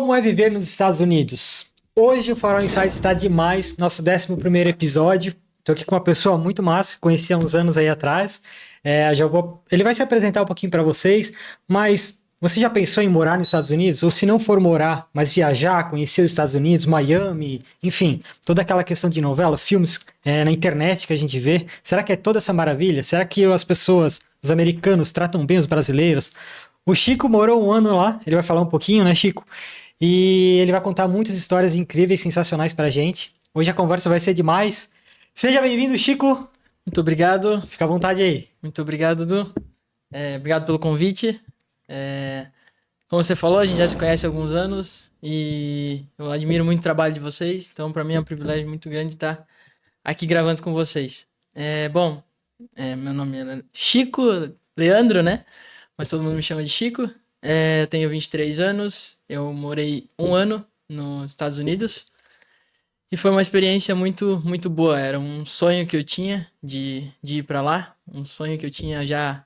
Como é viver nos Estados Unidos? Hoje o Farol Insights está demais, nosso 11º episódio. Estou aqui com uma pessoa muito massa, conheci há uns anos aí atrás. Ele vai se apresentar um pouquinho para vocês, mas você já pensou em morar nos Estados Unidos? Ou se não for morar, mas viajar, conhecer os Estados Unidos, Miami, enfim, toda aquela questão de novela, filmes na internet que a gente vê. Será que é toda essa maravilha? Será que as pessoas, os americanos, tratam bem os brasileiros? O Chico morou um ano lá, ele vai falar um pouquinho, né, Chico? E ele vai contar muitas histórias incríveis, sensacionais pra gente. Hoje a conversa vai ser demais. Seja bem-vindo, Chico. Muito obrigado. Fica à vontade aí. Muito obrigado, Dudu. Obrigado pelo convite. Como você falou, a gente já se conhece há alguns anos e eu admiro muito o trabalho de vocês, então para mim é um privilégio muito grande estar aqui gravando com vocês. Meu nome é Chico Leandro, né? Mas todo mundo me chama de Chico. Eu tenho 23 anos, eu morei um ano nos Estados Unidos e foi uma experiência muito, muito boa. Era um sonho que eu tinha de ir para lá, um sonho que eu tinha já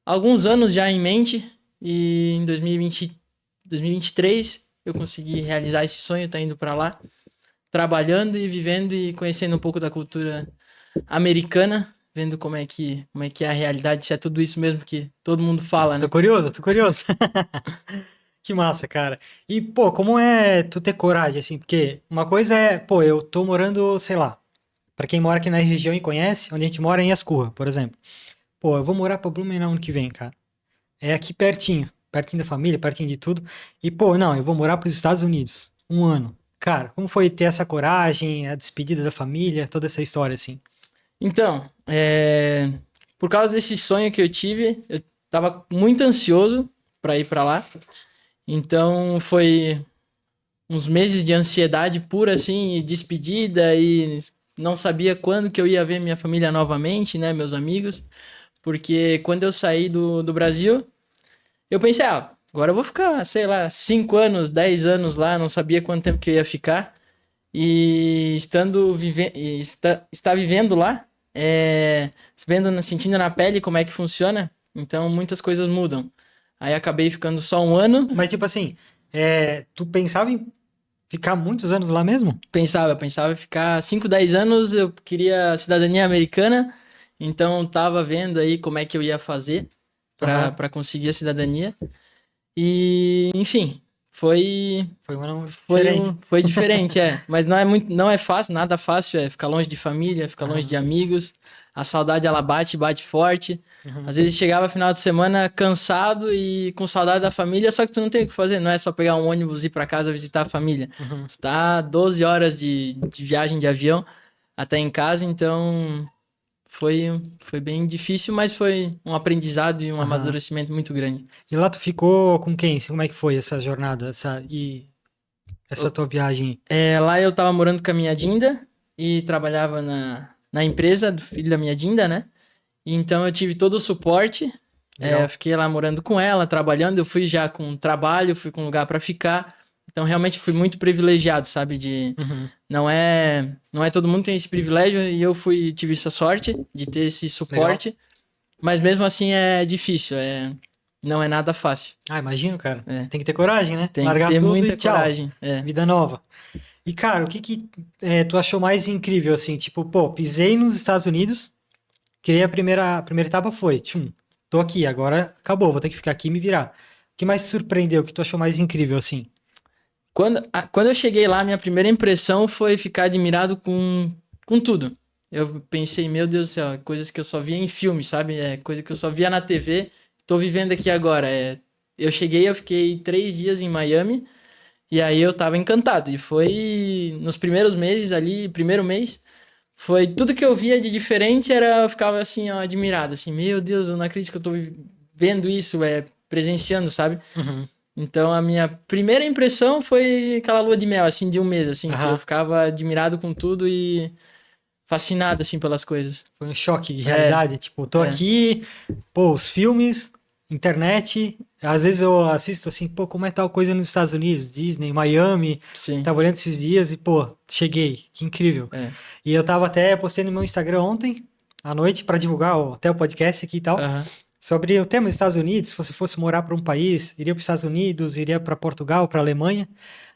há alguns anos já em mente, e em 2023 eu consegui realizar esse sonho, tá indo para lá, trabalhando e vivendo e conhecendo um pouco da cultura americana, vendo como é que é a realidade, se é tudo isso mesmo que todo mundo fala, né? Tô curioso. Que massa, cara. E, pô, como é tu ter coragem, assim? Porque uma coisa é, pô, eu tô morando, sei lá, pra quem mora aqui na região e conhece, onde a gente mora é em Ascurra, por exemplo. Pô, eu vou morar pra Blumenau ano que vem, cara. É aqui pertinho da família, pertinho de tudo. E, pô, não, eu vou morar pros Estados Unidos, um ano. Cara, como foi ter essa coragem, a despedida da família, toda essa história, assim? Então, por causa desse sonho que eu tive, eu tava muito ansioso para ir para lá. Então, foi uns meses de ansiedade pura, assim, e despedida, e não sabia quando que eu ia ver minha família novamente, né, meus amigos. Porque quando eu saí do Brasil, eu pensei, agora eu vou ficar, sei lá, 5 anos, 10 anos lá, não sabia quanto tempo que eu ia ficar. E estar vivendo lá, sentindo na pele como é que funciona, então muitas coisas mudam. Aí acabei ficando só um ano. Mas, tipo assim, tu pensava em ficar muitos anos lá mesmo? Pensava em ficar 5, 10 anos, eu queria cidadania americana, então tava vendo aí como é que eu ia fazer para conseguir a cidadania. E, enfim, foi um ano diferente. Foi diferente, mas não é fácil, nada fácil, ficar longe de família, ficar longe de amigos. A saudade ela bate forte. Às vezes chegava final de semana cansado e com saudade da família, só que tu não tem o que fazer, não é só pegar um ônibus e ir para casa visitar a família. Tu tá 12 horas de viagem de avião até em casa, então foi bem difícil, mas foi um aprendizado e um amadurecimento muito grande. E lá tu ficou com quem? Como é que foi essa jornada, essa tua viagem? Lá eu tava morando com a minha Dinda e trabalhava na empresa do filho da minha Dinda, né? Então eu tive todo o suporte. Eu fiquei lá morando com ela, trabalhando. Eu fui já com trabalho, fui com lugar para ficar. Então realmente fui muito privilegiado, sabe? Não é todo mundo tem esse privilégio e eu tive essa sorte de ter esse suporte. Legal. Mas mesmo assim é difícil, não é nada fácil. Imagino, cara. Tem que ter coragem, né? Tem Largar que ter tudo muita e tchau. coragem. Vida nova. E, cara, o que tu achou mais incrível, assim? Tipo, pô, pisei nos Estados Unidos, a primeira etapa foi, tô aqui, agora acabou, vou ter que ficar aqui e me virar. O que mais te surpreendeu, o que tu achou mais incrível, assim? Quando eu cheguei lá, minha primeira impressão foi ficar admirado com tudo. Eu pensei, meu Deus do céu, coisas que eu só via em filme, sabe? Coisa que eu só via na TV, tô vivendo aqui agora. Eu fiquei 3 dias em Miami, e aí eu tava encantado. E foi nos primeiros meses ali, primeiro mês, foi tudo que eu via de diferente, eu ficava assim, ó, admirado, assim, meu Deus, eu não acredito que eu tô vendo isso, presenciando, sabe? Então, a minha primeira impressão foi aquela lua de mel, assim, de um mês, assim, que eu ficava admirado com tudo e fascinado, assim, pelas coisas. Foi um choque de realidade, tipo, tô aqui, pô, os filmes, internet, às vezes eu assisto assim, pô, como é tal coisa nos Estados Unidos, Disney, Miami, Sim. Tava olhando esses dias e, pô, cheguei, que incrível. E eu tava postei no meu Instagram ontem, à noite, pra divulgar até o podcast aqui e tal. sobre o tema dos Estados Unidos, se você fosse morar para um país, iria para os Estados Unidos, iria para Portugal, para Alemanha.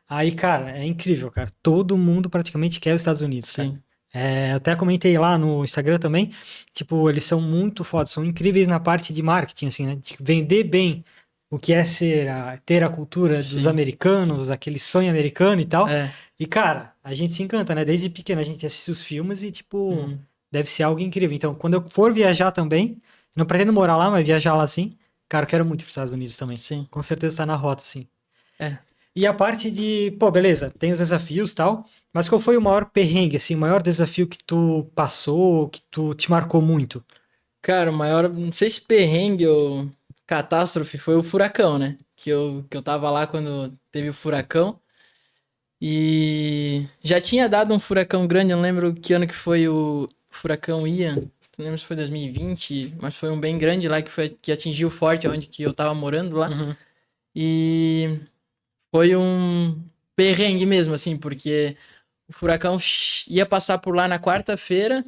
Aí, cara, é incrível, cara. Todo mundo praticamente quer os Estados Unidos, cara. Sim, Até comentei lá no Instagram também, tipo, eles são muito fodas, são incríveis na parte de marketing, assim, né? De vender bem o que é ter a cultura dos sim. americanos, aquele sonho americano e tal. É. E, cara, a gente se encanta, né? Desde pequeno a gente assiste os filmes e, tipo, Uhum. deve ser algo incrível. Então, quando eu for viajar também, não pretendo morar lá, mas viajar lá sim, cara, eu quero muito ir para os Estados Unidos também. Sim. Com certeza tá na rota, sim. É. E a parte de, pô, beleza, tem os desafios e tal, mas qual foi o maior perrengue, assim, o maior desafio que tu passou, que tu te marcou muito? Cara, o maior, não sei se perrengue ou catástrofe foi o furacão, né? Que eu tava lá quando teve o furacão e já tinha dado um furacão grande, eu não lembro que ano que foi o furacão Ian, não lembro se foi 2020, mas foi um bem grande lá que atingiu forte onde que eu tava morando lá. Uhum, E foi um perrengue mesmo, assim, porque o furacão ia passar por lá na quarta-feira.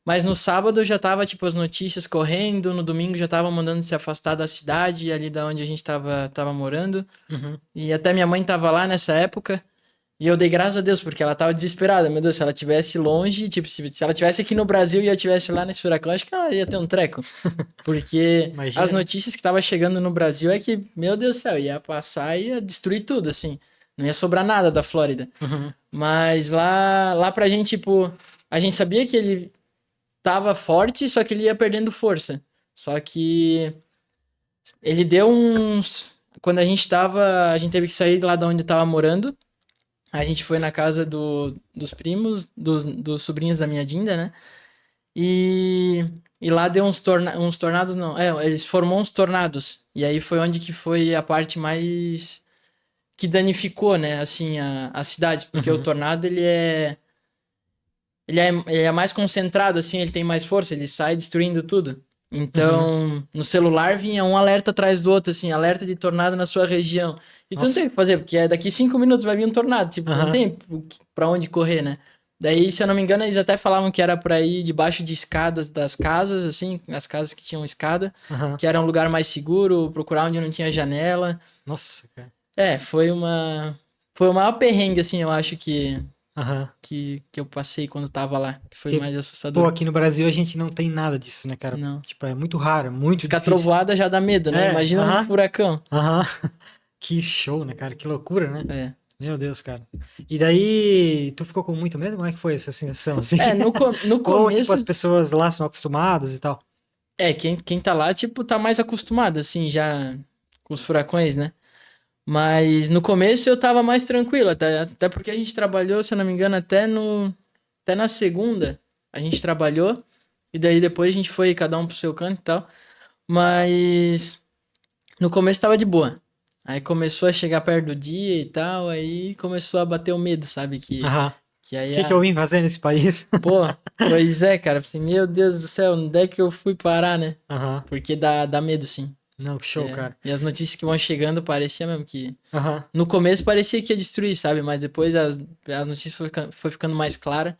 Mas no sábado já tava, tipo, as notícias correndo, no domingo já tava mandando se afastar da cidade, ali da onde a gente tava morando. uhum. E até minha mãe tava lá nessa época. E eu dei graças a Deus, porque ela tava desesperada. Meu Deus, se ela tivesse longe, tipo, se ela tivesse aqui no Brasil e eu tivesse lá nesse furacão, acho que ela ia ter um treco. Porque as Imagina. notícias que tava chegando no Brasil é que, meu Deus do céu, ia passar e ia destruir tudo, assim. Não ia sobrar nada da Flórida. Uhum, Mas lá pra gente, tipo, a gente sabia que ele tava forte, só que ele ia perdendo força. Só que ele deu uns. Quando a gente tava. A gente teve que sair lá de onde eu tava morando. A gente foi na casa dos primos, dos sobrinhos da minha Dinda, né? E lá deu uns tornados, não. Eles formou uns tornados. E aí foi onde que foi a parte mais que danificou, né? Assim, a cidade. Porque o uhum. tornado, ele é mais concentrado, assim, ele tem mais força, ele sai destruindo tudo. Uhum. Então, no celular vinha um alerta atrás do outro, assim, alerta de tornado na sua região. E tu não tem o Nossa. que fazer, porque daqui 5 minutos vai vir um tornado, tipo, não Aham, tem pra onde correr, né? Daí, se eu não me engano, eles até falavam que era pra ir debaixo de escadas das casas, assim, as casas que tinham escada, aham. que era um lugar mais seguro, procurar onde não tinha janela. Nossa, cara. Foi o maior perrengue, assim, eu acho Aham. que eu passei quando tava lá, que foi Porque, mais pô, assustador. aqui no Brasil a gente não tem nada disso, né, cara? Não. Tipo, é muito raro, é muito Piscar difícil. trovoada já dá medo, né? É, Imagina um aham, furacão. aham. Que show, né, cara? Que loucura, né? É. Meu Deus, cara. E daí, tu ficou com muito medo? Como é que foi essa sensação, assim? No Ou, tipo, as começo, pessoas lá são acostumadas e tal? quem tá lá, tipo, tá mais acostumado, assim, já com os furacões, né? Mas no começo eu tava mais tranquilo, até porque a gente trabalhou, se eu não me engano, até na segunda a gente trabalhou, e daí depois a gente foi cada um pro seu canto e tal. Mas no começo tava de boa. Aí começou a chegar perto do dia e tal, aí começou a bater o medo, sabe? Que, Aham. O que aí que que eu vim fazer nesse país? Pô, pois é, cara. Assim, meu Deus do céu, onde é que eu fui parar, né? Aham. Porque dá medo, sim. Não, que show, É. cara. E as notícias que vão chegando parecia mesmo que. Aham. No começo parecia que ia destruir, sabe? Mas depois as notícias foi ficando mais clara.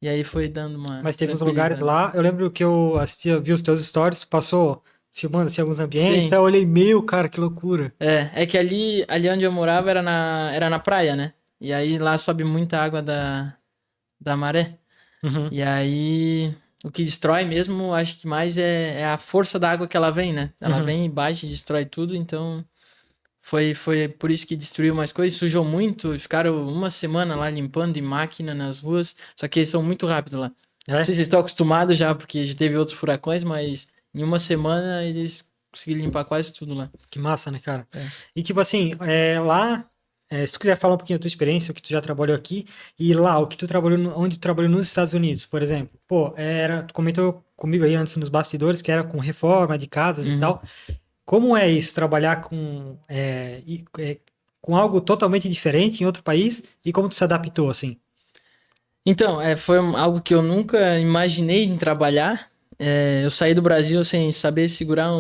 E aí foi dando uma Mas teve uns lugares tranquilizada. lá, eu lembro que eu assistia, vi os teus stories, passou filmando assim alguns ambientes, aí Sim. eu olhei, meu, cara, que loucura. É que ali onde eu morava era na praia, né? E aí lá sobe muita água da maré. Uhum, E aí, o que destrói mesmo, acho que mais é a força da água que ela vem, né? Ela uhum, vem e bate, destrói tudo, então foi por isso que destruiu mais coisas, sujou muito, ficaram uma semana lá limpando de máquina nas ruas, só que eles são muito rápidos lá. Não sei se é? vocês estão acostumados já, porque já teve outros furacões, mas em uma semana eles conseguiram limpar quase tudo lá. Que massa, né, cara? É. E tipo assim, lá, se tu quiser falar um pouquinho da tua experiência, o que tu já trabalhou aqui, e lá, o que tu trabalhou, onde tu trabalhou nos Estados Unidos, por exemplo. Pô, tu comentou comigo aí antes nos bastidores que era com reforma de casas e Uhum. tal. Como é isso, trabalhar com algo totalmente diferente em outro país e como tu se adaptou, assim? Então, foi algo que eu nunca imaginei em trabalhar. Eu saí do Brasil sem saber segurar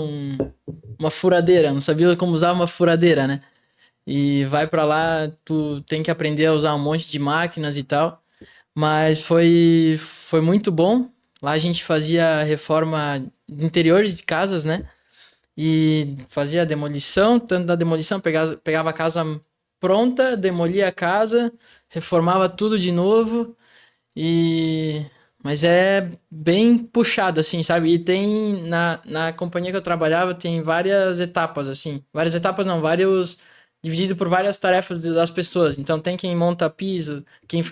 uma furadeira, não sabia como usar uma furadeira, né? E vai pra lá, tu tem que aprender a usar um monte de máquinas e tal. Mas foi muito bom. Lá a gente fazia reforma de interiores de casas, né? e fazia a demolição, tanto da demolição, pegava a casa pronta, demolia a casa, reformava tudo de novo e... Mas é bem puxado, assim, sabe? E tem, na companhia que eu trabalhava, tem várias etapas, assim. Várias etapas não, vários... Dividido por várias tarefas das pessoas. Então tem quem monta piso, quem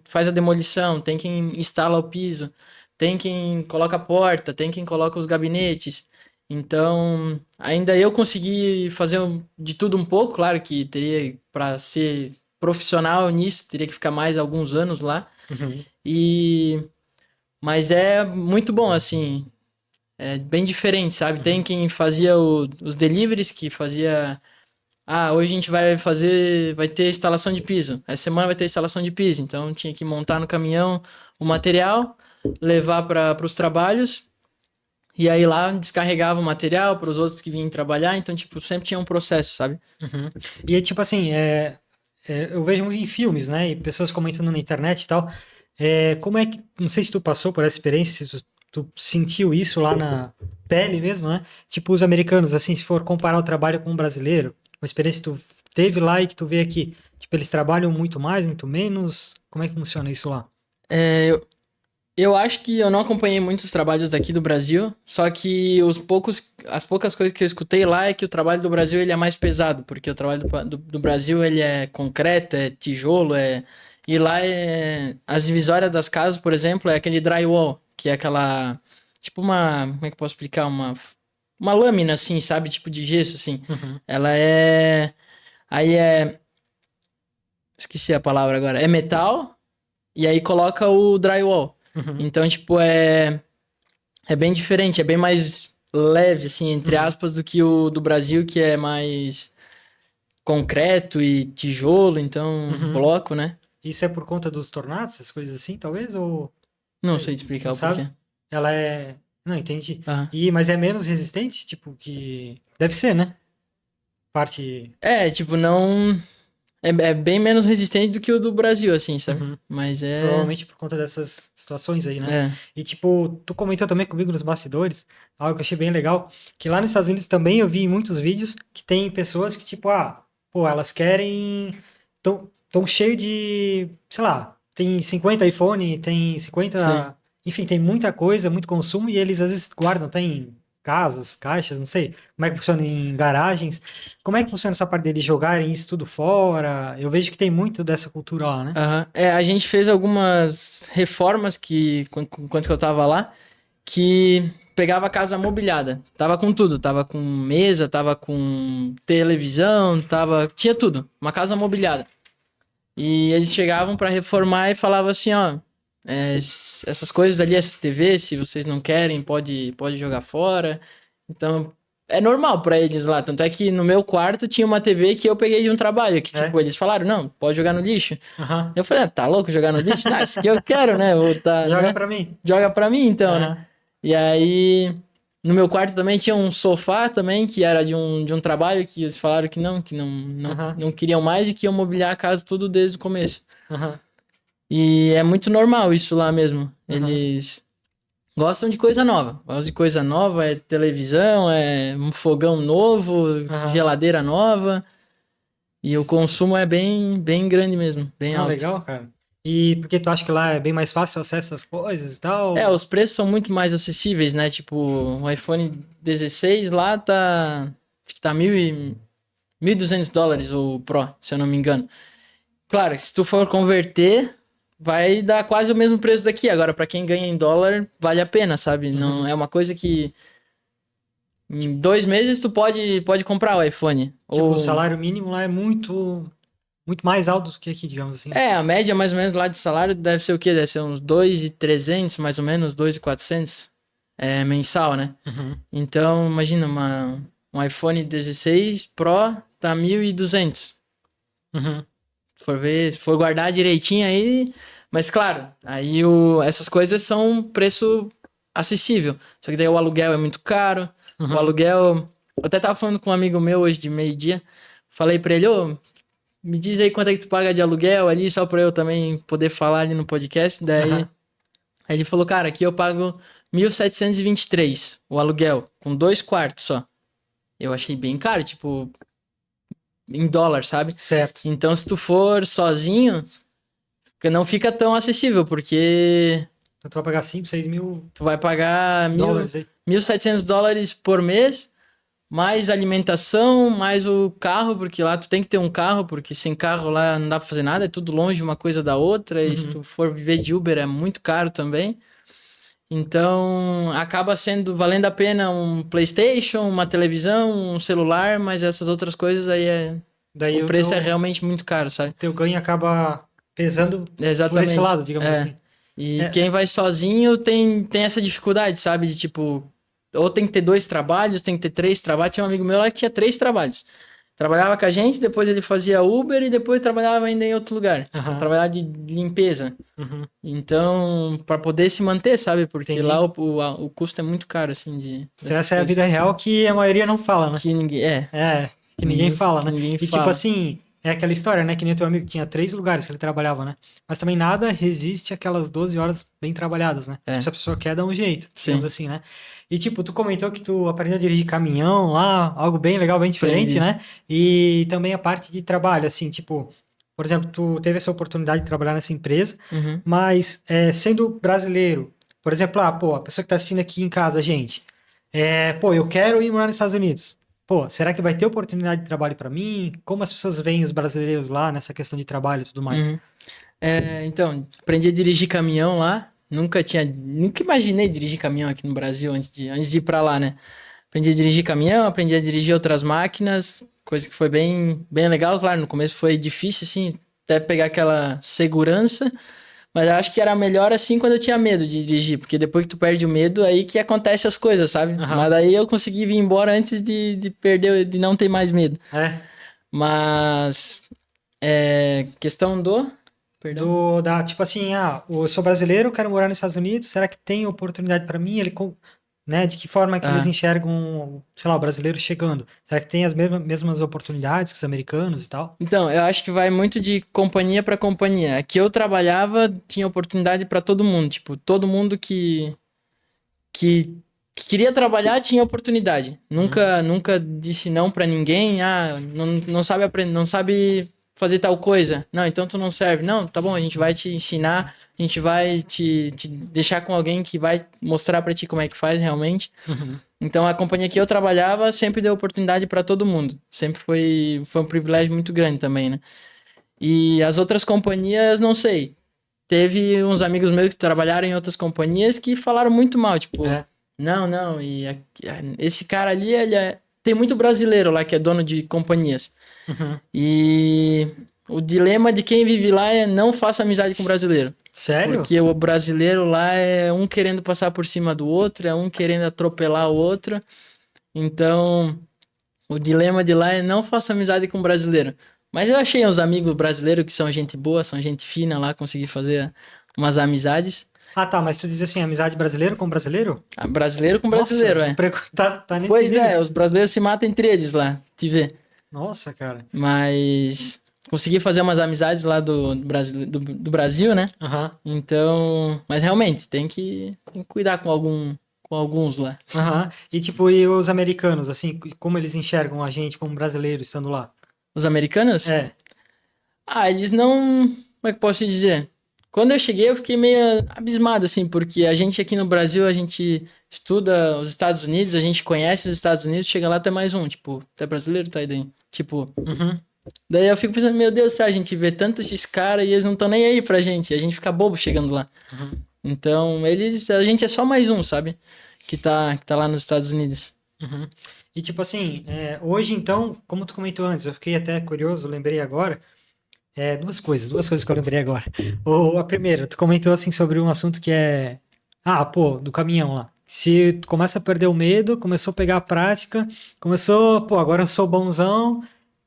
faz a demolição, tem quem instala o piso, tem quem coloca a porta, tem quem coloca os gabinetes. Então, ainda eu consegui fazer de tudo um pouco, claro que teria, para ser profissional nisso, teria que ficar mais alguns anos lá. Uhum. E mas é muito bom assim, é bem diferente, sabe? Tem Uhum. quem fazia os deliveries, que fazia, hoje a gente vai ter instalação de piso. Essa semana vai ter instalação de piso, então tinha que montar no caminhão o material, levar para os trabalhos. E aí lá descarregava o material para os outros que vinham trabalhar, então tipo, sempre tinha um processo, sabe? Uhum. E é tipo assim, eu vejo muito em filmes, né? E pessoas comentando na internet e tal. Como é que. Não sei se tu passou por essa experiência, se tu sentiu isso lá na pele mesmo, né? Tipo, os americanos, assim, se for comparar o trabalho com o brasileiro, uma experiência que tu teve lá e que tu vê aqui. Tipo, eles trabalham muito mais, muito menos? Como é que funciona isso lá? É, eu acho que eu não acompanhei muitos trabalhos daqui do Brasil, só que as poucas coisas que eu escutei lá é que o trabalho do Brasil ele é mais pesado, porque o trabalho do Brasil ele é concreto, é tijolo, e lá as divisórias das casas, por exemplo, é aquele drywall, que é aquela, tipo como é que eu posso explicar? Uma lâmina assim, sabe? Tipo de gesso assim. Uhum. Ela é, aí é, esqueci a palavra agora, é metal, e aí coloca o drywall. Uhum. Então, tipo, é bem diferente, é bem mais leve, assim, entre Uhum. aspas, do que o do Brasil, que é mais concreto e tijolo, então, Uhum. bloco, né? Isso é por conta dos tornados, essas coisas assim, talvez? Ou Não sei te explicar não o sabe? porquê. Ela é. Não, entendi. Ah. Mas é menos resistente? Tipo, que. Deve ser, né? Parte. É, tipo, não. É bem menos resistente do que o do Brasil, assim, sabe? Uhum. Mas é. Provavelmente por conta dessas situações aí, né? É. E tipo, tu comentou também comigo nos bastidores, algo que eu achei bem legal, que lá nos Estados Unidos também eu vi em muitos vídeos que tem pessoas que, tipo, pô, elas querem. Tão cheio de. Sei lá, tem 50 iPhone, tem Sei. 50. Enfim, tem muita coisa, muito consumo, e eles às vezes guardam, tem casas, caixas, não sei como é que funciona em garagens. Como é que funciona essa parte deles jogarem isso tudo fora? Eu vejo que tem muito dessa cultura lá, né? Aham. É, a gente fez algumas reformas enquanto que eu tava lá, que pegava a casa mobiliada. Tava com tudo, tava com mesa, tava com televisão, tinha tudo, uma casa mobiliada. E eles chegavam pra reformar e falavam assim, ó, essas coisas ali, essas TV, se vocês não querem, pode jogar fora. Então, é normal pra eles lá, tanto é que no meu quarto tinha uma TV que eu peguei de um trabalho, que tipo, É. eles falaram, não, pode jogar no lixo. Aham. Eu falei, tá louco jogar no lixo? Não, isso que eu quero, né? Vou tá, Joga né? pra mim. Joga pra mim então, né? Aham. E aí, no meu quarto também tinha um sofá também, que era de um trabalho que eles falaram Aham. não queriam mais e que iam mobiliar a casa tudo desde o começo. Aham. E é muito normal isso lá mesmo. Aham. Eles gostam de coisa nova. Gostam de coisa nova, é televisão, é um fogão novo, Aham. geladeira nova. E o consumo é bem grande mesmo, bem Não, alto. legal, cara. E porque tu acha que lá é bem mais fácil o acesso às coisas e É, tal? os preços são muito mais acessíveis, né? Tipo, o iPhone 16 lá acho que tá 1.200 dólares o Pro, se eu não me engano. Claro, se tu for converter, vai dar quase o mesmo preço daqui. Agora, pra quem ganha em dólar, vale a pena, sabe? Não Uhum. é uma coisa que em 2 meses tu pode comprar o iPhone. Tipo, o Ou salário mínimo lá é muito mais alto do que aqui, digamos assim. a média mais ou menos lá de salário deve ser o quê? Deve ser uns 2.300 mais ou menos, 2.400 mensal, né? Uhum. Então, imagina, um iPhone 16 Pro tá 1.200. Uhum. For guardar direitinho aí. Mas claro, aí essas coisas são um preço acessível. Só que daí o aluguel é muito caro. O Uhum. aluguel. Eu até tava falando com um amigo meu hoje de meio-dia. Falei pra ele, ô, me diz aí quanto é que tu paga de aluguel ali, só pra eu também poder falar ali no podcast. Daí Aham. ele falou, cara, aqui eu pago 1.723 o aluguel, com 2 quartos só. Eu achei bem caro, tipo, em dólar, sabe? Certo. Então, se tu for sozinho, não fica tão acessível, porque Então tu vai pagar 5, 6 mil tu vai pagar dólares aí. $1.700 por mês, mais alimentação, mais o carro, porque lá tu tem que ter um carro, porque sem carro lá não dá pra fazer nada, é tudo longe uma coisa da outra, e se tu for viver de Uber é muito caro também. Então, acaba sendo valendo a pena um PlayStation, uma televisão, um celular, mas essas outras coisas aí Daí o preço é realmente muito caro, sabe? teu ganho acaba pesando por esse Exatamente. lado, digamos assim. E É, quem vai sozinho tem essa dificuldade, sabe? De tipo, ou tem que ter 2 trabalhos, tem que ter 3 trabalhos. Tinha um amigo meu lá que tinha 3 trabalhos. Trabalhava com a gente, depois ele fazia Uber e depois trabalhava ainda em outro lugar. aham, Trabalhava de limpeza. uhum, Então, para poder se manter, sabe? Porque lá entendi. o custo é muito caro, assim, Então dessas essa é a coisas. vida real que a maioria não fala, né? Que ninguém. É, que ninguém fala, Que né? ninguém E tipo fala. assim, é aquela história, né? Que nem teu amigo tinha 3 lugares que ele trabalhava, né? Mas também nada resiste àquelas 12 horas bem trabalhadas, né? Tipo, É, se a pessoa quer, dá um jeito, digamos sim. assim, né? E tipo, tu comentou que tu aprendeu a dirigir caminhão lá, algo bem legal, bem diferente, Aprendi. né? E também a parte de trabalho, assim, tipo, por exemplo, tu teve essa oportunidade de trabalhar nessa empresa, Uhum. mas sendo brasileiro, por exemplo, pô, a pessoa que tá assistindo aqui em casa, gente, pô, eu quero ir morar nos Estados Unidos. Pô, será que vai ter oportunidade de trabalho para mim? Como as pessoas veem os brasileiros lá nessa questão de trabalho e tudo mais? Uhum. Então, aprendi a dirigir caminhão lá. Nunca imaginei dirigir caminhão aqui no Brasil antes de ir pra lá, né? Aprendi a dirigir caminhão, aprendi a dirigir outras máquinas, coisa que foi bem legal. Claro, no começo foi difícil, assim, até pegar aquela segurança, mas eu acho que era melhor assim quando eu tinha medo de dirigir, porque depois que tu perde o medo, aí que acontece as coisas, sabe? Mas Aham. daí eu consegui vir embora antes de perder, de não ter mais medo. É. Mas, questão do. Perdão? Tipo assim, eu sou brasileiro, quero morar nos Estados Unidos, será que tem oportunidade para mim? Né, de que forma que eles Ah. enxergam, sei lá, o brasileiro chegando? Será que tem as mesmas oportunidades que os americanos e tal? Então, eu acho que vai muito de companhia para companhia. Aqui eu trabalhava, tinha oportunidade para todo mundo. Tipo, todo mundo que, que queria trabalhar tinha oportunidade. Uhum. Nunca disse não para ninguém. Não sabe aprender, não sabe fazer tal coisa. Não, então tu não serve. Não, tá bom, a gente vai te ensinar, a gente vai te deixar com alguém que vai mostrar para ti como é que faz realmente. Uhum. Então a companhia que eu trabalhava sempre deu oportunidade para todo mundo. Sempre foi um privilégio muito grande também, né? E as outras companhias, não sei. Teve uns amigos meus que trabalharam em outras companhias que falaram muito mal, tipo, É. não, esse cara ali, tem muito brasileiro lá que é dono de companhias. Uhum. E o dilema de quem vive lá é não faça amizade com brasileiro. Sério? Porque o brasileiro lá é um querendo passar por cima do outro, é um querendo atropelar o outro. Então, o dilema de lá é não faça amizade com brasileiro. Mas eu achei uns amigos brasileiros que são gente boa, são gente fina lá, consegui fazer umas amizades. Ah, tá, mas tu diz assim, amizade brasileiro com brasileiro? Brasileiro com Nossa, brasileiro, é. tá nesse Pois nível. é, os brasileiros se matam entre eles lá, te vê. Nossa, cara. Mas consegui fazer umas amizades lá do Brasil, né? Aham, Então, mas realmente, tem que cuidar com alguns lá. aham. E tipo, e os americanos, assim, como eles enxergam a gente como brasileiro estando lá? Os americanos? É. Eles não. Como é que eu posso dizer? Quando eu cheguei, eu fiquei meio abismado, assim, porque a gente aqui no Brasil, a gente estuda os Estados Unidos, a gente conhece os Estados Unidos, chega lá, tem mais um, tipo, tu é brasileiro, tá aí daí. Tipo, Uhum, daí eu fico pensando, meu Deus do céu, a gente vê tanto esses caras e eles não estão nem aí pra gente, a gente fica bobo chegando lá. uhum, Então, a gente é só mais um, sabe? Que tá lá nos Estados Unidos. uhum. E tipo assim, hoje então, como tu comentou antes, eu fiquei até curioso, lembrei agora, duas coisas que eu lembrei agora. A primeira, tu comentou assim sobre um assunto que pô, do caminhão lá. Se tu começa a perder o medo, começou a pegar a prática, começou, pô, agora eu sou bonzão,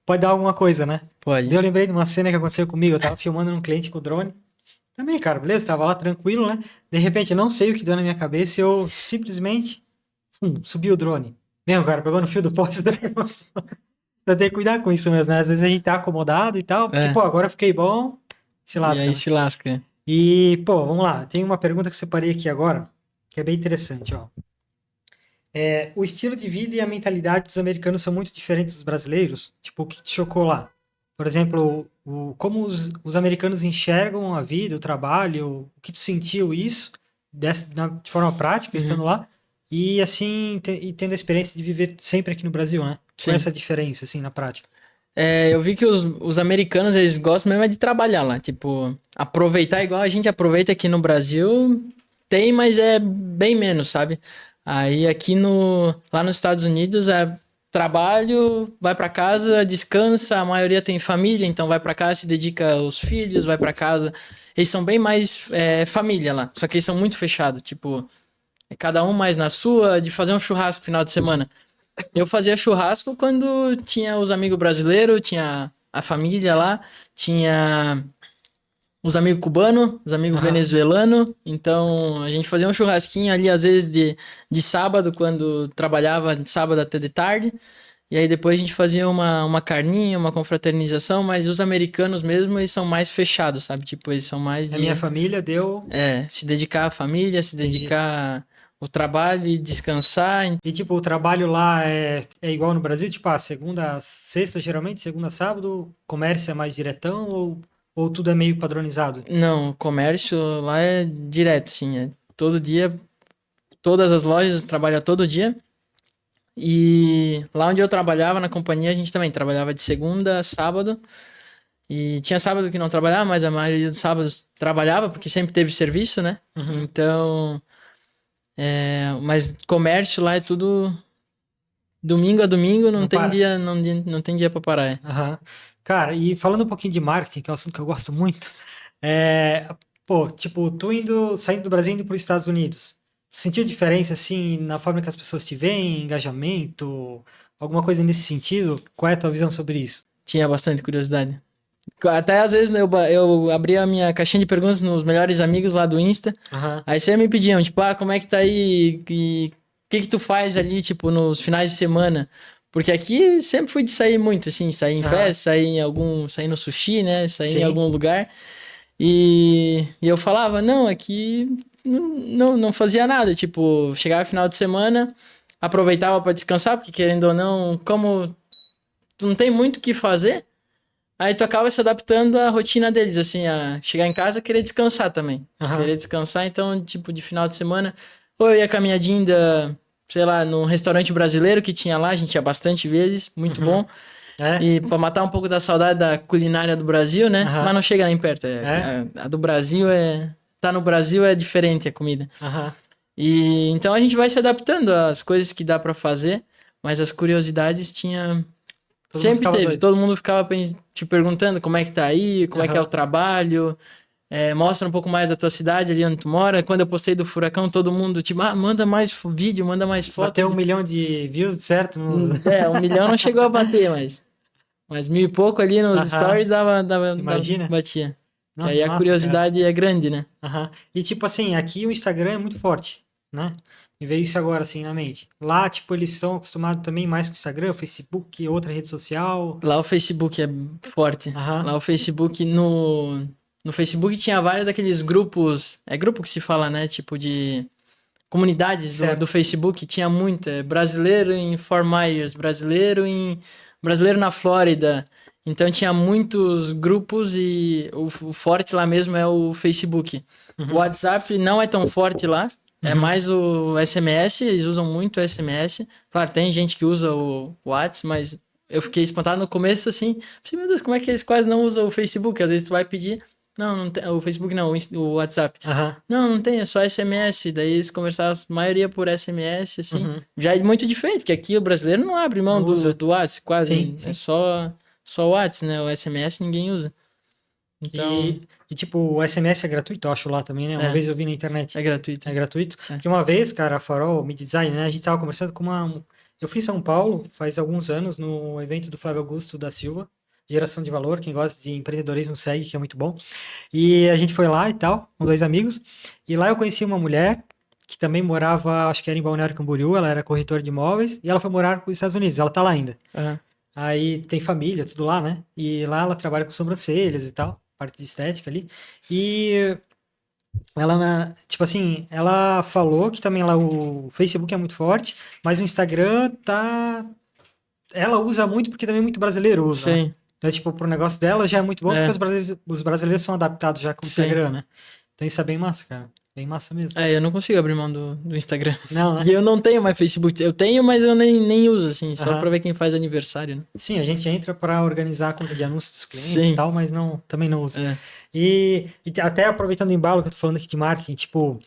pode dar alguma coisa, né? Daí Pode. eu lembrei de uma cena que aconteceu comigo, eu tava filmando num cliente com o drone, também, cara, beleza, tava lá tranquilo, né? De repente, eu não sei o que deu na minha cabeça, eu simplesmente, subi o drone. Meu, cara, pegou no fio do poste do negócio. Então tem que cuidar com isso mesmo, né? Às vezes a gente tá acomodado e tal, porque, pô, É, agora eu fiquei bom, se e lasca, aí né? se lasca. E, pô, vamos lá. Tem uma pergunta que eu separei aqui agora. que é bem interessante, ó. O estilo de vida e a mentalidade dos americanos são muito diferentes dos brasileiros. Tipo, o que te chocou lá? Por exemplo, como os americanos enxergam a vida, o trabalho, o que tu sentiu isso de forma prática, Uhum. estando lá, e assim, e tendo a experiência de viver sempre aqui no Brasil, né? Qual é Sim. essa diferença, assim, na prática? Eu vi que os americanos, eles gostam mesmo é de trabalhar lá. Tipo, aproveitar igual a gente aproveita aqui no Brasil, tem, mas é bem menos, sabe? Aí aqui lá nos Estados Unidos é trabalho, vai pra casa, descansa, a maioria tem família, então vai pra casa, se dedica aos filhos, vai pra casa. Eles são bem mais família lá, só que eles são muito fechados, tipo, é cada um mais na sua, de fazer um churrasco no final de semana. Eu fazia churrasco quando tinha os amigos brasileiros, tinha a família lá, tinha os amigos cubanos, os amigos Aham. venezuelanos. Então a gente fazia um churrasquinho ali, às vezes de sábado, quando trabalhava de sábado até de tarde. E aí depois a gente fazia uma carninha, uma confraternização, mas os americanos mesmo, eles são mais fechados, sabe? Tipo, eles são mais A minha de família deu. se dedicar à família, se Entendi. dedicar ao trabalho e descansar. E tipo, o trabalho lá é igual no Brasil? Tipo, segunda, a sexta, geralmente, segunda, a sábado, comércio é mais diretão ou tudo é meio padronizado? Não, o comércio lá é direto, assim, é todo dia, todas as lojas trabalham todo dia. E lá onde eu trabalhava na companhia, a gente também trabalhava de segunda a sábado. E tinha sábado que não trabalhava, mas a maioria dos sábados trabalhava, porque sempre teve serviço, né? Uhum. Então, mas comércio lá é tudo domingo a domingo, não Não tem para. dia, não tem dia pra parar. Aham. Cara, e falando um pouquinho de marketing, que é um assunto que eu gosto muito, é, pô, tipo, saindo do Brasil e indo para os Estados Unidos, sentiu diferença, assim, na forma que as pessoas te veem, engajamento, alguma coisa nesse sentido? Qual é a tua visão sobre isso? Tinha bastante curiosidade. Até às vezes né, eu abria a minha caixinha de perguntas nos melhores amigos lá do Insta. Aham, Aí sempre me pediam, tipo, como é que tá aí? E o que que tu faz ali, tipo, nos finais de semana? Porque aqui sempre fui de sair muito, assim, sair em aham, festa, sair no sushi, né? Sair em sim, algum lugar. E eu falava, não, aqui não fazia nada. Tipo, chegava final de semana, aproveitava para descansar, porque querendo ou não, como tu não tem muito o que fazer. Aí tu acaba se adaptando à rotina deles, assim, a chegar em casa e querer descansar também. aham, Querer descansar, então, tipo, de final de semana, ou eu ia caminhadinha ainda, sei lá, num restaurante brasileiro que tinha lá, a gente ia bastante vezes, muito uhum, bom. é, E pra matar um pouco da saudade da culinária do Brasil, né? Mas aham, não chega nem perto. é, A do Brasil é. Tá no Brasil é diferente a comida. aham, E então a gente vai se adaptando às coisas que dá pra fazer, mas as curiosidades tinha. todo mundo Sempre ficava teve, doido. todo mundo ficava te perguntando como é que tá aí, como é que é o Aham. trabalho, mostra um pouco mais da tua cidade ali onde tu mora. Quando eu postei do furacão, todo mundo, tipo, manda mais vídeo, manda mais foto. Bateu 1 milhão de views, certo? Um milhão não chegou a bater, mas mil e pouco ali nos Aham, stories imagina. batia. Que Não, que aí a massa, cara. curiosidade é grande, né? Aham. E tipo assim, aqui o Instagram é muito forte, né? Me veio isso agora assim na mente. Lá, tipo, eles estão acostumados também mais com o Instagram, o Facebook, outra rede social. Lá o Facebook é forte. Aham, Lá o Facebook, no Facebook tinha vários daqueles grupos, é grupo que se fala, né? Tipo de comunidades do certo. Facebook, tinha muita. Brasileiro em Fort Myers, brasileiro na Flórida. Então tinha muitos grupos e o forte lá mesmo é o Facebook. O Uhum, WhatsApp não é tão forte lá, é uhum. mais o SMS, eles usam muito o SMS. Claro, tem gente que usa o WhatsApp, mas eu fiquei espantado no começo assim, pensei, meu Deus, como é que eles quase não usam o Facebook? Às vezes tu vai pedir, não tem, o Facebook não, o WhatsApp. Aham, Não tem, é só SMS. Daí eles conversavam, a maioria por SMS, assim. uhum. Já é muito diferente, porque aqui o brasileiro não abre mão Não usa. do WhatsApp, quase. Sim, É sim. só o WhatsApp, né? O SMS ninguém usa. Então, E tipo, o SMS é gratuito, eu acho lá também, né? Uma é, vez eu vi na internet. é gratuito. É gratuito. É. Porque uma vez, cara, a Farol Media Design, né? A gente tava conversando com Eu fui em São Paulo faz alguns anos no evento do Flávio Augusto da Silva, Geração de Valor. Quem gosta de empreendedorismo segue, que é muito bom. E a gente foi lá e tal, com dois amigos. E lá eu conheci uma mulher que também morava, acho que era em Balneário Camboriú, ela era corretora de imóveis, e ela foi morar para os Estados Unidos, ela tá lá ainda. Aham. Aí tem família, tudo lá, né? E lá ela trabalha com sobrancelhas e tal, parte de estética ali. E tipo assim, ela falou que também lá o Facebook é muito forte, mas o Instagram tá. Ela usa muito porque também muito brasileiro usa, né? Sim, Então, tipo, pro negócio dela já é muito bom porque é, os brasileiros são adaptados já com o sim. Instagram, né? Então isso é bem massa, cara. Bem massa mesmo. É, eu não consigo abrir mão do Instagram. Não, E né? eu não tenho mais Facebook. Eu tenho, mas eu nem uso, assim, só pra Aham. ver quem faz aniversário, né? Sim, a gente entra para organizar a conta de anúncios dos clientes e Sim, tal, mas não, também não usa. é. Até aproveitando o embalo que eu tô falando aqui de marketing, tipo,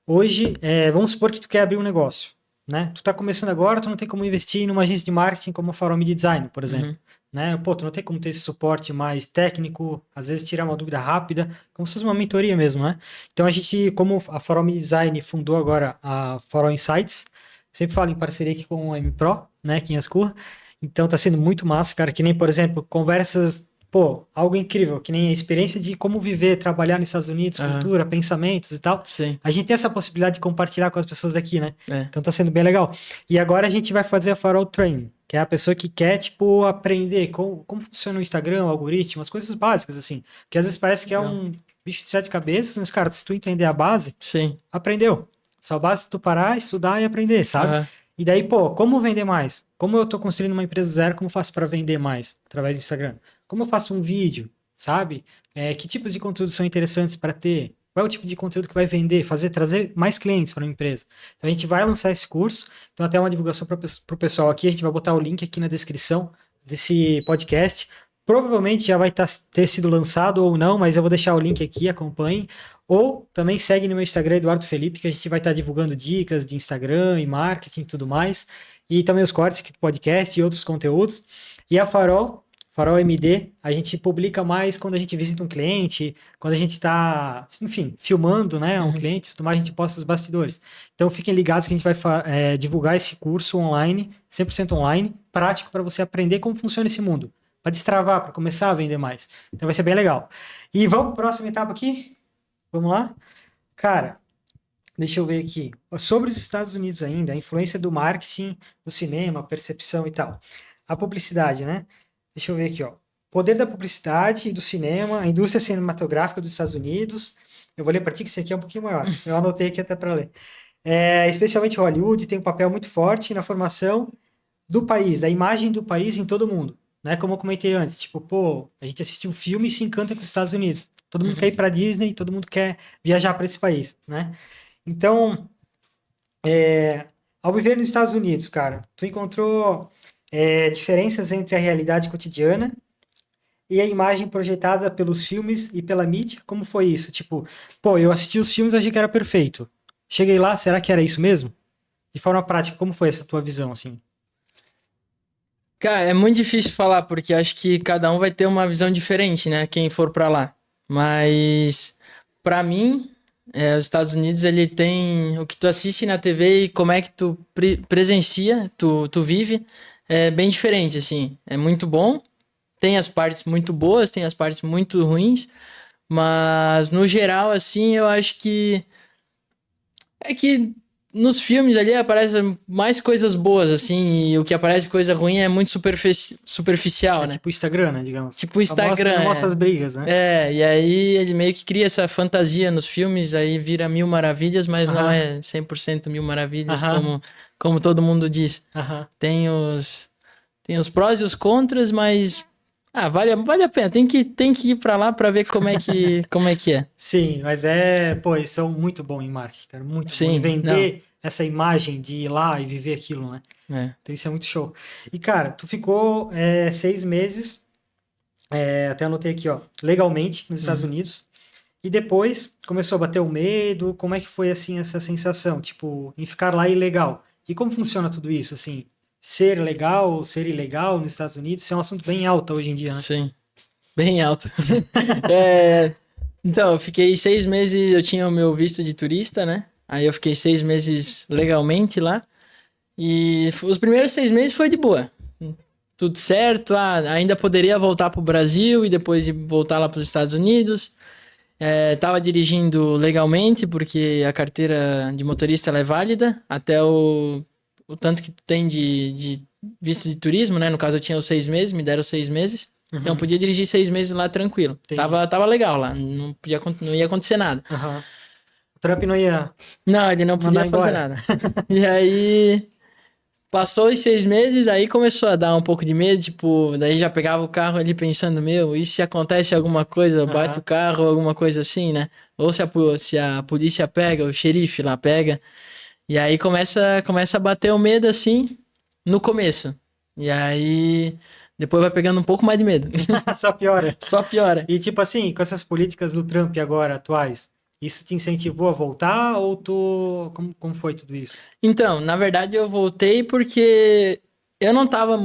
hoje, vamos supor que tu quer abrir um negócio, né? Tu tá começando agora, tu não tem como investir numa agência de marketing como a Farol Media Design, por exemplo, Uhum, né? Pô, tu não tem como ter esse suporte mais técnico, às vezes tirar uma dúvida rápida, como se fosse uma mentoria mesmo, né? Então a gente, como a Farol Media Design fundou agora a Farol Insights, sempre falo em parceria aqui com o MPro, né, aqui em Ascurra, então tá sendo muito massa, cara, que nem, por exemplo, conversas, pô, algo incrível, que nem a experiência de como viver, trabalhar nos Estados Unidos, aham, cultura, pensamentos e tal. sim, A gente tem essa possibilidade de compartilhar com as pessoas daqui, né? é. Então tá sendo bem legal. E agora a gente vai fazer a Farol Training, que é a pessoa que quer, tipo, aprender como funciona o Instagram, o algoritmo, as coisas básicas, assim. Que às vezes parece que é Legal. um bicho de sete cabeças, mas, cara, se tu entender a base, Sim, aprendeu. Só basta tu parar, estudar e aprender, sabe? aham, E daí, pô, como vender mais? Como eu tô construindo uma empresa zero, como eu faço para vender mais através do Instagram? Como eu faço um vídeo, sabe? Que tipos de conteúdo são interessantes para ter? Qual é o tipo de conteúdo que vai vender? Trazer mais clientes para a empresa. Então a gente vai lançar esse curso. Então até uma divulgação para o pessoal aqui. A gente vai botar o link aqui na descrição desse podcast. Provavelmente já vai ter sido lançado ou não, mas eu vou deixar o link aqui, acompanhe. Ou também segue no meu Instagram, Eduardo Felipe, que a gente vai estar divulgando dicas de Instagram e marketing e tudo mais. E também os cortes aqui do podcast e outros conteúdos. E a Farol MD, a gente publica mais quando a gente visita um cliente, quando a gente está, enfim, filmando, né, um uhum. cliente, tudo mais, a gente posta os bastidores. Então fiquem ligados que a gente vai divulgar esse curso online, 100% online, prático para você aprender como funciona esse mundo, para destravar, para começar a vender mais. Então vai ser bem legal. E vamos para a próxima etapa aqui? Vamos lá? Cara, deixa eu ver aqui. Sobre os Estados Unidos ainda, a influência do marketing, do cinema, percepção e tal. A publicidade, né? Deixa eu ver aqui, ó. Poder da publicidade e do cinema, a indústria cinematográfica dos Estados Unidos. Eu vou ler para ti que esse aqui é um pouquinho maior. Eu anotei aqui até para ler. Especialmente Hollywood tem um papel muito forte na formação do país, da imagem do país em todo mundo. Né? Como eu comentei antes, tipo, pô, a gente assiste um filme e se encanta com os Estados Unidos. Todo mundo quer ir Uhum. para Disney, todo mundo quer viajar para esse país, né? Então, ao viver nos Estados Unidos, cara, tu encontrou diferenças entre a realidade cotidiana e a imagem projetada pelos filmes e pela mídia? Como foi isso? Tipo, pô, eu assisti os filmes e achei que era perfeito. Cheguei lá, será que era isso mesmo? De forma prática, como foi essa tua visão, assim? Cara, é muito difícil falar, porque acho que cada um vai ter uma visão diferente, né? Quem for pra lá. Mas, pra mim, os Estados Unidos, ele tem o que tu assiste na TV e como é que tu presencia, tu vive, é bem diferente, assim. É muito bom, tem as partes muito boas, tem as partes muito ruins, mas, no geral, assim, eu acho que é que nos filmes ali aparecem mais coisas boas, assim, e o que aparece coisa ruim é muito superficial, É né? tipo o Instagram, né, digamos. Tipo o Instagram, Não mostra as brigas, né? e aí ele meio que cria essa fantasia nos filmes, aí vira mil maravilhas, mas não Aham, é 100% mil maravilhas, aham, como todo mundo diz. aham. Tem os prós e os contras, mas vale a pena. Tem que ir pra lá pra ver como é que é. Sim, mas pô, eles são muito bom em marketing, cara, muito bom em Sim, não, vender essa imagem de ir lá e viver aquilo, né? é. Então isso é muito show. E, cara, tu ficou 6 meses, até anotei aqui, ó, legalmente nos Estados Uhum. Unidos, e depois começou a bater o medo, como é que foi, assim, essa sensação, tipo, em ficar lá ilegal? E como funciona tudo isso, assim, ser legal ou ser ilegal nos Estados Unidos? Isso é um assunto bem alto hoje em dia, né? Sim, bem alto. É, então, eu fiquei 6 meses, eu tinha o meu visto de turista, né? Aí eu fiquei 6 meses legalmente lá. E os primeiros 6 meses foi de boa. Tudo certo. Ainda poderia voltar pro Brasil e depois voltar lá para os Estados Unidos. Tava dirigindo legalmente, porque a carteira de motorista ela é válida até o tanto que tu tem de visto de turismo, né? No caso, eu tinha os 6 meses, me deram 6 meses. Então, eu Uhum, podia dirigir 6 meses lá tranquilo. entendi. Tava legal lá, não ia acontecer nada. Aham, Trump não ia Não, ele não mandar podia fazer embora. nada. E aí, passou os 6 meses, aí começou a dar um pouco de medo, tipo, daí já pegava o carro ali pensando, meu, e se acontece alguma coisa, bate o Aham. carro, alguma coisa assim, né? Ou se a polícia pega, o xerife lá pega. E aí começa a bater o medo assim no começo. E aí depois vai pegando um pouco mais de medo. Só piora. Só piora. E tipo assim, com essas políticas do Trump agora atuais, isso te incentivou a voltar ou tu. Como foi tudo isso? Então, na verdade eu voltei porque eu não tava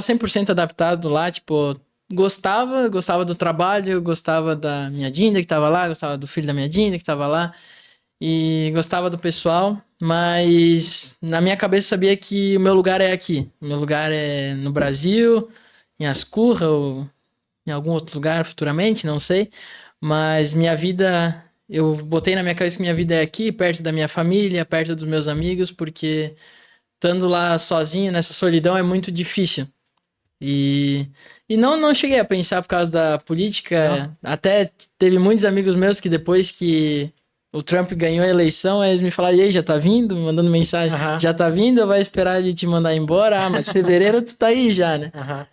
100% adaptado lá, tipo, gostava do trabalho, gostava da minha Dinda que tava lá, gostava do filho da minha Dinda que tava lá. E gostava do pessoal, mas na minha cabeça eu sabia que o meu lugar é aqui. O meu lugar é no Brasil, em Ascurra ou em algum outro lugar futuramente, não sei. Mas minha vida, eu botei na minha cabeça que minha vida é aqui, perto da minha família, perto dos meus amigos, porque estando lá sozinho nessa solidão é muito difícil. E, e não cheguei a pensar por causa da política. Não? Até teve muitos amigos meus que depois que o Trump ganhou a eleição, eles me falaram: e aí, já tá vindo? Me mandando mensagem: Aham, já tá vindo ou vai esperar ele te mandar embora? Ah, mas fevereiro tu tá aí já, né? aham.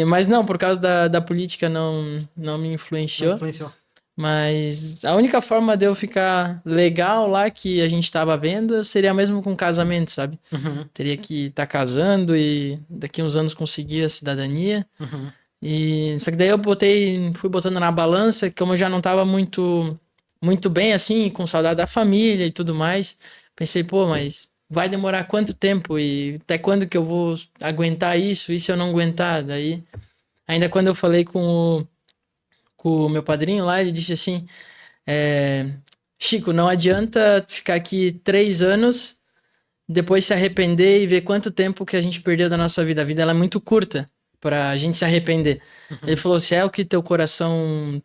Mas não, por causa da política não me Não influenciou. influenciou. Mas a única forma de eu ficar legal lá que a gente tava vendo seria mesmo com casamento, sabe? Uhum, Teria que estar casando e daqui uns anos conseguir a cidadania. uhum, E só que daí fui botando na balança, que como eu já não tava muito bem assim, com saudade da família e tudo mais, pensei, pô, mas vai demorar quanto tempo e até quando que eu vou aguentar isso? E se eu não aguentar? Daí, ainda quando eu falei com o meu padrinho lá, ele disse assim, Chico, não adianta ficar aqui 3 anos, depois se arrepender e ver quanto tempo que a gente perdeu da nossa vida. A vida ela é muito curta pra gente se arrepender. Ele uhum, falou: se é o que teu coração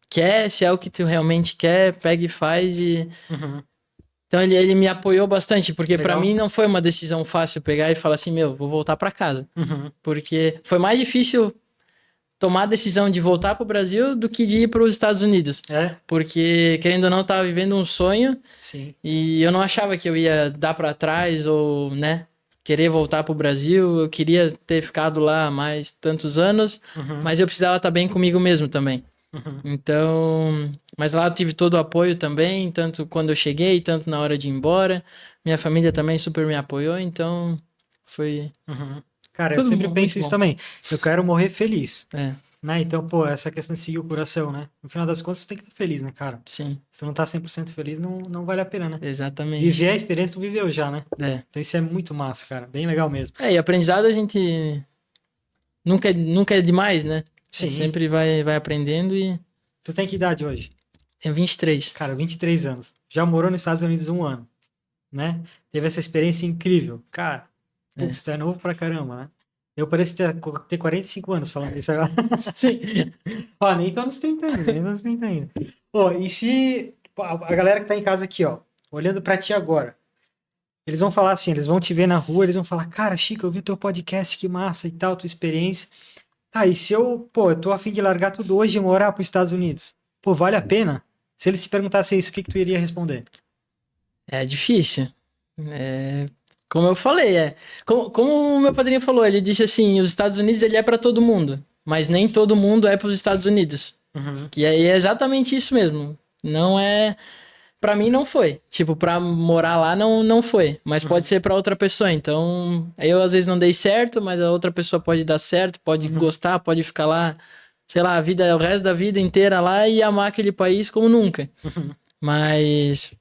quer, se é o que tu realmente quer, pega e faz. uhum. Então ele me apoiou bastante, porque pra mim Legal. não foi uma decisão fácil pegar e falar assim: meu, vou voltar pra casa. Uhum. Porque foi mais difícil tomar a decisão de voltar pro Brasil do que de ir para os Estados Unidos. É? Porque, querendo ou não, eu tava vivendo um sonho. Sim. E eu não achava que eu ia dar pra trás ou, né, querer voltar pro Brasil. Eu queria ter ficado lá mais tantos anos, Uhum, mas eu precisava estar bem comigo mesmo também. uhum, Então, mas lá eu tive todo o apoio também, tanto quando eu cheguei, tanto na hora de ir embora. Minha família também super me apoiou, então foi, uhum. Cara, eu foi sempre muito penso isso bom. também. Eu quero morrer feliz, É, né? Então, pô, essa questão de seguir o coração, né? No final das contas, você tem que estar feliz, né, cara? sim, Se tu não tá 100% feliz, não vale a pena, né? exatamente. Viver a experiência tu viveu já, né? É. Então isso é muito massa, cara. Bem legal mesmo. E aprendizado a gente nunca é demais, né? É Sim. sempre vai aprendendo e Tu tem que idade hoje? tenho 23. Cara, 23 anos. Já morou nos Estados Unidos 1 ano, né? Teve essa experiência incrível. Cara, É. putz, tu é novo pra caramba, né? Eu pareço ter 45 anos falando isso agora. Sim. Ó, nem tô nos 30 ainda, nem tô nos 30 ainda. Ó, e se pô, a galera que tá em casa aqui, ó, olhando pra ti agora, eles vão falar assim, eles vão te ver na rua, eles vão falar, cara, Chico, eu vi teu podcast, que massa e tal, tua experiência. Tá, e se eu tô a fim de largar tudo hoje e morar pros Estados Unidos? Pô, vale a pena? Se eles te perguntassem isso, o que que tu iria responder? É difícil. É, como eu falei, como o meu padrinho falou, ele disse assim, os Estados Unidos ele é para todo mundo, mas nem todo mundo é para os Estados Unidos. Uhum, Que aí é exatamente isso mesmo. Não é, para mim não foi. Tipo, para morar lá não foi, mas pode uhum, ser para outra pessoa. Então, eu às vezes não dei certo, mas a outra pessoa pode dar certo, pode uhum, gostar, pode ficar lá, sei lá, o resto da vida inteira lá e amar aquele país como nunca. uhum. Mas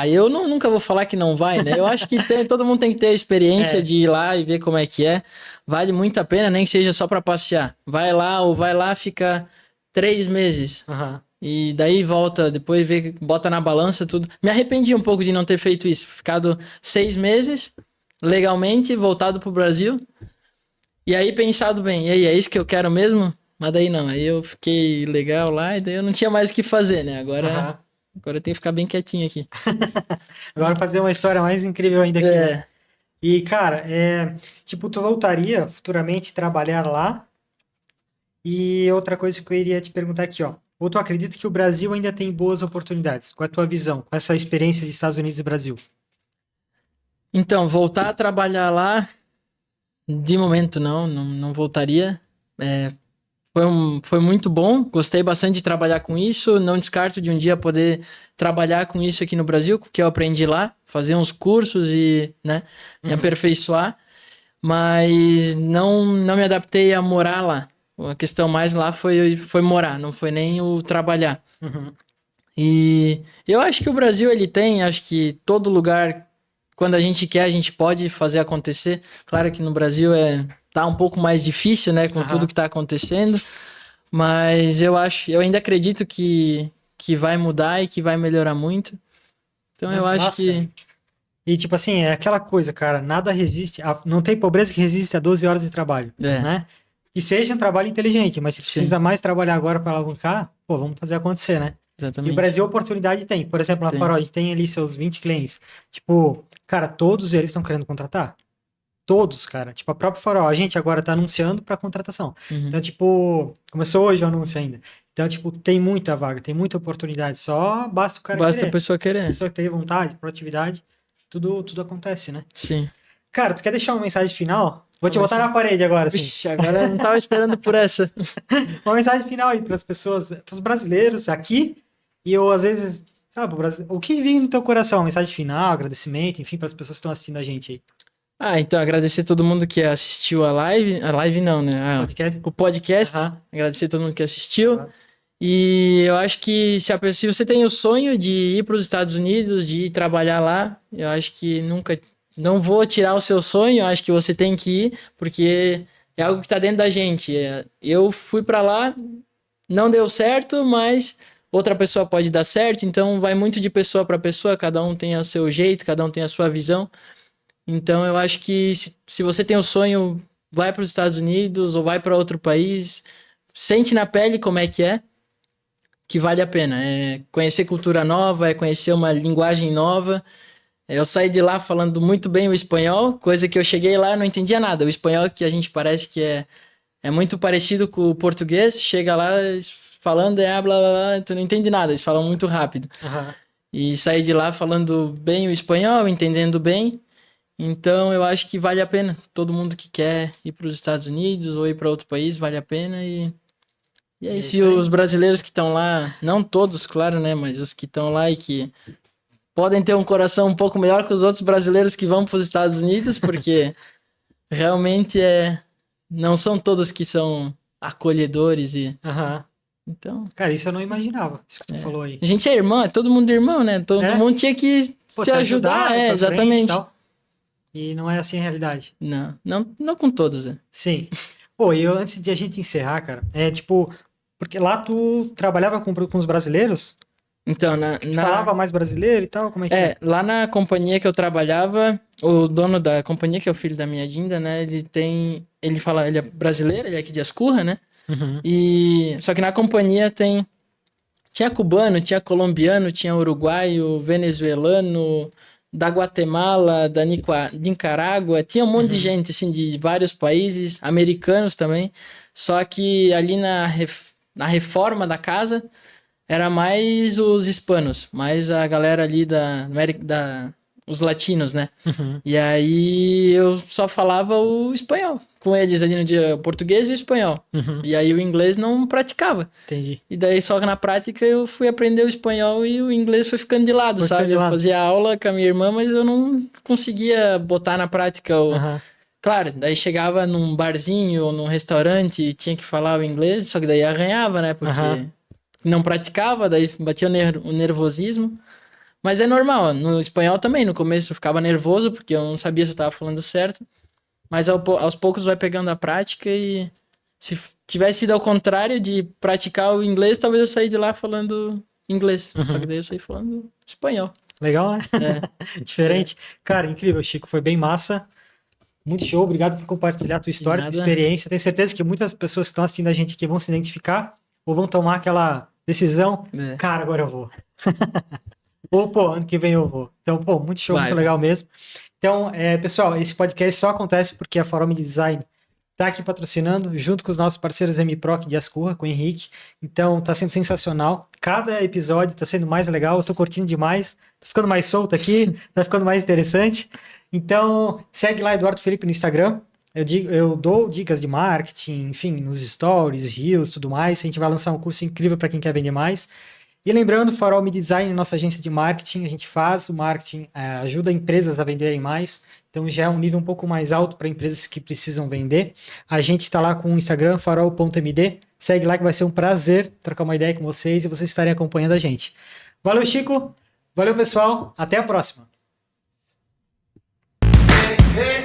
eu nunca vou falar que não vai, né? Eu acho que todo mundo tem que ter a experiência É, de ir lá e ver como é que é. Vale muito a pena, nem que seja só pra passear. Vai lá, fica 3 meses. aham, E daí volta, depois vê, bota na balança tudo. Me arrependi um pouco de não ter feito isso. Ficado 6 meses, legalmente, voltado pro Brasil. E aí pensado bem, e aí, é isso que eu quero mesmo? Mas daí não, aí eu fiquei legal lá e daí eu não tinha mais o que fazer, né? aham. Agora eu tenho que ficar bem quietinho aqui. Agora fazer uma história mais incrível ainda aqui, né? É, E, cara, tipo, tu voltaria futuramente trabalhar lá? E outra coisa que eu iria te perguntar aqui, ó. Ou tu acredita que o Brasil ainda tem boas oportunidades? Qual é a tua visão com essa experiência de Estados Unidos e Brasil? Então, voltar a trabalhar lá, de momento não voltaria. É, foi muito bom, gostei bastante de trabalhar com isso. Não descarto de um dia poder trabalhar com isso aqui no Brasil, que eu aprendi lá, fazer uns cursos e, né, me aperfeiçoar. Mas não me adaptei a morar lá. A questão mais lá foi morar, não foi nem o trabalhar. Uhum. E eu acho que o Brasil, ele tem, acho que todo lugar, quando a gente quer, a gente pode fazer acontecer. Claro que no Brasil tá um pouco mais difícil, né, com tudo que tá acontecendo, mas eu ainda acredito que vai mudar e que vai melhorar muito. Então eu acho Nossa, que... cara. E tipo assim, é aquela coisa, cara, nada resiste, não tem pobreza que resiste a 12 horas de trabalho, É, né? E seja um trabalho inteligente, mas se sim, precisa mais trabalhar agora para alavancar, pô, vamos fazer acontecer, né? E o exatamente. Brasil, oportunidade tem. Por exemplo, na Tem. Farol, a gente tem ali seus 20 clientes. Tipo, cara, todos eles estão querendo contratar. Todos, cara. Tipo, a própria Farol, a gente agora tá anunciando para contratação. Uhum. Então, tipo, começou hoje o anúncio ainda. Então, tipo, tem muita vaga, tem muita oportunidade. Só basta o cara Basta a querer. pessoa A querer. pessoa ter vontade, proatividade, tudo acontece, né? Sim. Cara, tu quer deixar uma mensagem final? Vou te Vai botar ser. na parede agora, assim. Vixe, agora eu não tava esperando por essa. Uma mensagem final aí para as pessoas, para os brasileiros aqui, e eu, às vezes, sabe, o que vem no teu coração? Uma mensagem final, agradecimento, enfim, para as pessoas que estão assistindo a gente aí. Ah, então agradecer todo mundo que assistiu a live. A live não, né? Podcast? O podcast. Aham. Agradecer todo mundo que assistiu. Claro. E eu acho que se você tem o sonho de ir para os Estados Unidos, de ir trabalhar lá, eu acho que nunca. Não vou tirar o seu sonho, eu acho que você tem que ir, porque é algo que está dentro da gente. Eu fui para lá, não deu certo, mas outra pessoa pode dar certo, então vai muito de pessoa para pessoa, cada um tem o seu jeito, cada um tem a sua visão. Então eu acho que se você tem o sonho, vai para os Estados Unidos ou vai para outro país, sente na pele como é, que vale a pena. É conhecer cultura nova, é conhecer uma linguagem nova. Eu saí de lá falando muito bem o espanhol, coisa que eu cheguei lá e não entendia nada. O espanhol que a gente parece que é muito parecido com o português, chega lá eles falando blá blá blá, tu não entende nada, eles falam muito rápido. Aham. E saí de lá falando bem o espanhol, entendendo bem. Então eu acho que vale a pena. Todo mundo que quer ir para os Estados Unidos ou ir para outro país, vale a pena. E é É isso. E isso aí. os brasileiros que estão lá, não todos, claro, né? Mas os que estão lá e que podem ter um coração um pouco melhor que os outros brasileiros que vão para os Estados Unidos, porque realmente não são todos que são acolhedores e Aham. então, Cara, isso eu não imaginava, isso que tu falou aí. a gente é irmão, é todo mundo irmão, né? Todo É, mundo tinha que pô, se ajudar, ir pra frente e exatamente. tal. E não é assim a realidade. Não com todos, né? Sim. Pô, e antes de a gente encerrar, cara, é tipo, porque lá tu trabalhava com os brasileiros? Então, Tu falava mais brasileiro e tal? Como é que é? lá na companhia que eu trabalhava, o dono da companhia, que é o filho da minha Dinda, né? Ele é brasileiro, ele é aqui de Ascurra, né? Uhum. E só que na companhia tinha cubano, tinha colombiano, tinha uruguaio, venezuelano, da Guatemala, da Nicarágua, tinha um monte de Uhum. gente assim de vários países, americanos também. Só que ali na reforma da casa era mais os hispanos, mais a galera ali da América, os latinos, né? Uhum. E aí eu só falava o espanhol com eles ali no dia, o português e o espanhol. Uhum. E aí o inglês não praticava. Entendi. E daí só que na prática eu fui aprender o espanhol e o inglês foi ficando de lado, Foi ficando sabe? de Eu lado. fazia aula com a minha irmã, mas eu não conseguia botar na prática o... Aham. Claro, daí chegava num barzinho ou num restaurante e tinha que falar o inglês, só que daí arranhava, né? Porque Aham. não praticava, daí batia o nervosismo. Mas é normal, no espanhol também, no começo eu ficava nervoso porque eu não sabia se eu estava falando certo, mas aos poucos vai pegando a prática e se tivesse sido ao contrário de praticar o inglês, talvez eu saísse de lá falando inglês, só que Uhum. daí eu saí falando espanhol. Legal, né? É, Diferente. Cara, incrível, Chico. Foi bem massa. Muito show. Obrigado por compartilhar a tua de história, tua nada. experiência. Tenho certeza que muitas pessoas que estão assistindo a gente aqui vão se identificar ou vão tomar aquela decisão. É. Cara, agora eu vou. Ou, pô, ano que vem eu vou. Então, pô, muito show, muito Vai. legal mesmo. Então, pessoal, esse podcast só acontece porque a Forum de Design tá aqui patrocinando, junto com os nossos parceiros MProc de Ascurra, com o Henrique. Então, tá sendo sensacional. Cada episódio tá sendo mais legal, eu tô curtindo demais. Tô ficando mais solto aqui, tá ficando mais interessante. Então, segue lá Eduardo Felipe no Instagram. Eu dou dicas de marketing, enfim, nos stories, reels, tudo mais. A gente vai lançar um curso incrível para quem quer vender mais. E lembrando, Farol Media Design, nossa agência de marketing, a gente faz o marketing, ajuda empresas a venderem mais, então já é um nível um pouco mais alto para empresas que precisam vender. A gente está lá com o Instagram, farol.md, segue lá que vai ser um prazer trocar uma ideia com vocês e vocês estarem acompanhando a gente. Valeu, Chico, valeu, pessoal, até a próxima. Hey.